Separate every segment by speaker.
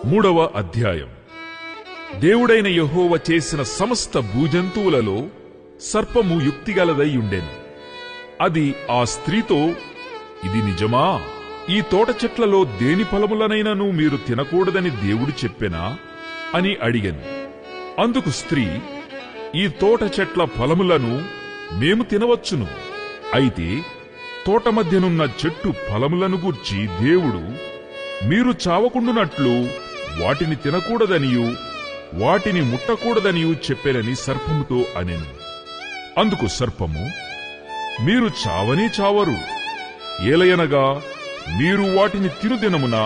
Speaker 1: 3వ అధ్యాయం. దేవుడైన యెహోవా చేసిన సమస్త భూజంతువులలో సర్పము యుక్తిగలదై ఉండెను. అది ఆ స్త్రీతో, ఇది నిజమా? ఈ తోట చెట్లలో దేని ఫలములనైనను మీరు తినకూడదని దేవుడు చెప్పెనా అని అడిగెను. అందుకు స్త్రీ, ఈ తోట చెట్ల ఫలములను మేము తినవచ్చును. అయితే తోట మధ్యనున్న చెట్టు ఫలములను గూర్చి దేవుడు మీరు చావకుండునట్లు వాటిని తినకూడదనియు వాటిని ముట్టకూడదనియు చెప్పెనని సర్పముతో అనెను. అందుకు సర్పము, మీరు చావనే చావరు. ఏలయనగా మీరు వాటిని తినుదినమున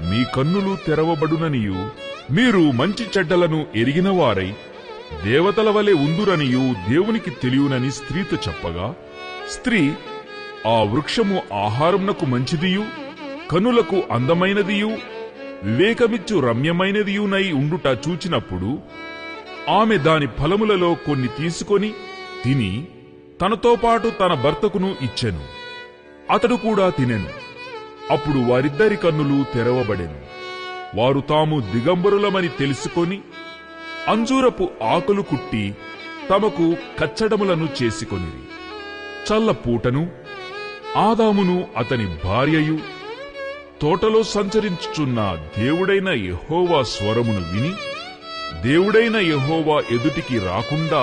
Speaker 1: మీ కన్నులు తెరవబడుననియు మీరు మంచి చెడ్డలను ఎరిగినవారై దేవతల వలె ఉందురనియు దేవునికి తెలియనని స్త్రీతో చెప్పగా, స్త్రీ ఆ వృక్షము ఆహారమునకు మంచిదియు కనులకు అందమైనదియు వివేకమిచ్చు రమ్యమైనదియునై ఉండుట చూచినప్పుడు ఆమె దాని ఫలములలో కొన్ని తీసుకొని తిని తనతో పాటు తన భర్తకును ఇచ్చెను. అతడు కూడా తినెను. అప్పుడు వారిద్దరి కన్నులు తెరవబడెను. వారు తాము దిగంబరులమని తెలుసుకొని అంజూరపు ఆకులు కుట్టి తమకు కచ్చడములను చేసుకొనిరి. చల్లపూటను ఆదామును అతని భార్యయు తోటలో సంచరించుచున్న దేవుడైన యెహోవా స్వరమును విని దేవుడైన యెహోవా ఎదుటికి రాకుండా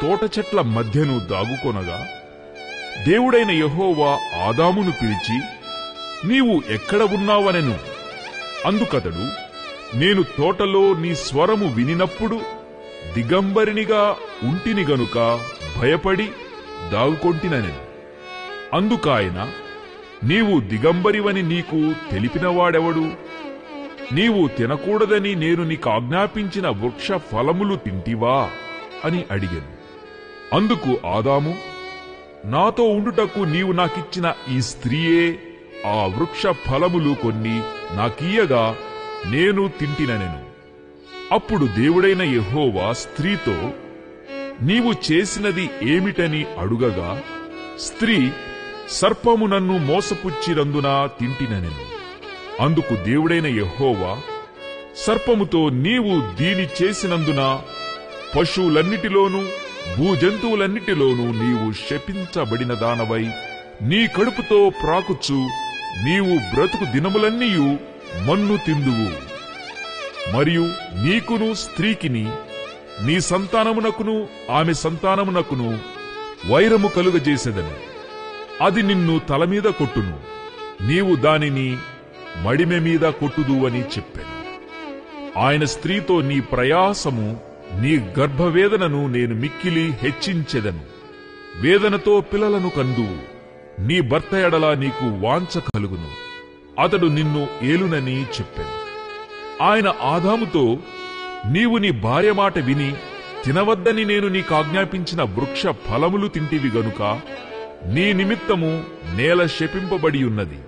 Speaker 1: తోట చెట్ల మధ్యను దాగుకొనగా, దేవుడైన యెహోవా ఆదామును పిలిచి, నీవు ఎక్కడ ఉన్నావనెను. అందుకతడు, నేను తోటలో నీ స్వరము వినినప్పుడు దిగంబరినిగా ఉంటిని గనుక భయపడి దాగుకొంటిననెను. అందుకాయన, నీవు దిగంబరివని నీకు తెలిపినవాడెవడు? నీవు తినకూడదని నేను నీకు ఆజ్ఞాపించిన వృక్ష ఫలములు తింటివా అని అడిగెను. అందుకు ఆదాము, నాతో ఉండుటకు నీవు నాకిచ్చిన ఈ స్త్రీయే ఆ వృక్ష ఫలములు కొన్ని నాకియ్యగా నేను తింటిననెను. అప్పుడు దేవుడైన యెహోవా స్త్రీతో, నీవు చేసినది ఏమిటని అడుగగా, స్త్రీ, సర్పము నన్ను మోసపుచ్చినందున తింటిననెను. అందుకు దేవుడైన యెహోవా సర్పముతో, నీవు దీని చేసినందున పశువులన్నిటిలోనూ భూజంతువులన్నిటిలోనూ నీవు శపించబడిన దానవై నీ కడుపుతో ప్రాకుచు నీవు బ్రతుకు దినములన్నీయు మన్ను తిందువు. మరియు నీకును స్త్రీకిని నీ సంతానమునకును ఆమె సంతానమునకును వైరము కలుగజేసెదను. అది నిన్ను తలమీద కొట్టును, నీవు దానిని మడిమె మీద కొట్టుదు అని చెప్పాను. ఆయన స్త్రీతో, నీ ప్రయాసము నీ గర్భవేదనను నేను మిక్కిలి హెచ్చించెదను. వేదనతో పిల్లలను కందువు. నీ భర్త ఎడల నీకు వాంఛ కలుగును, అతడు నిన్ను ఏలునని చెప్పాను. ఆయన ఆదాముతో, నీవు నీ భార్య మాట విని తినవద్దని నేను నీకాజ్ఞాపించిన వృక్ష ఫలములు తింటివి గనుక నీ నిమిత్తము నేల శపింపబడియున్నది.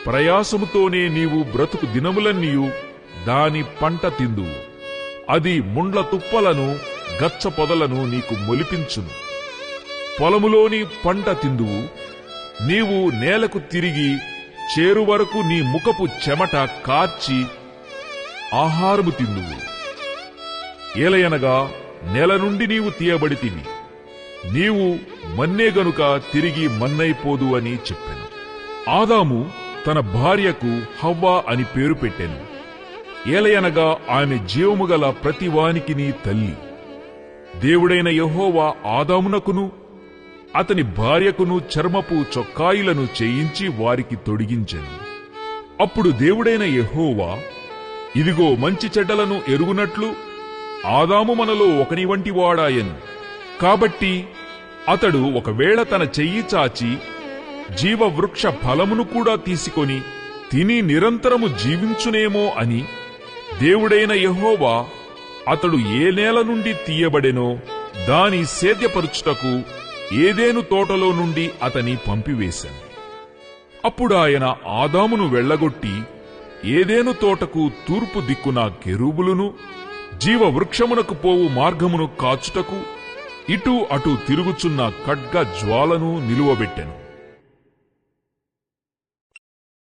Speaker 1: ప్రయాసముతోనే నీవు బ్రతుకు దినములన్నీయు దాని పంట తిందువు. అది ముండ్ల తుప్పలను గచ్చ పొదలను నీకు మొలిపించును. పొలములోని పంట తిందువు. నీవు నేలకు తిరిగి చేరు వరకు నీ ముఖపు చెమట కార్చి ఆహారము తిందువు. ఏలయనగా నేల నుండి నీవు తీయబడితివి, నీవు మన్నే గనుక తిరిగి మన్నైపోదు అని చెప్పాను. ఆదాము తన భార్యకు హవ్వ అని పేరు పెట్టెను. ఏలయనగా ఆమె జీవముగల ప్రతివానికిని తల్లి. దేవుడైన యెహోవా ఆదామునకును అతని భార్యకును చర్మపు చొక్కాయిలను చేయించి వారికి తొడిగించెను. అప్పుడు దేవుడైన యెహోవా, ఇదిగో మంచి చెడ్డలను ఎరుగునట్లు ఆదాము మనలో ఒకని వంటి వాడాయను. కాబట్టి అతడు ఒకవేళ తన చెయ్యి చాచి జీవవృక్ష ఫలమును కూడా తీసుకొని తిని నిరంతరము జీవించునేమో అని దేవుడైన యెహోవా అతడు ఏ నేల నుండి తీయబడెనో దాని సేద్యపరుచుటకు ఏదెను తోటలో నుండి అతని పంపివేశాను. అప్పుడు ఆయన ఆదామును వెళ్లగొట్టి ఏదెను తోటకు తూర్పు దిక్కున కెరూబులును జీవవృక్షమునకు పోవు మార్గమును కాచుటకు ఇటు అటు తిరుగుచున్న ఖడ్గ జ్వాలను నిలువబెట్టెను.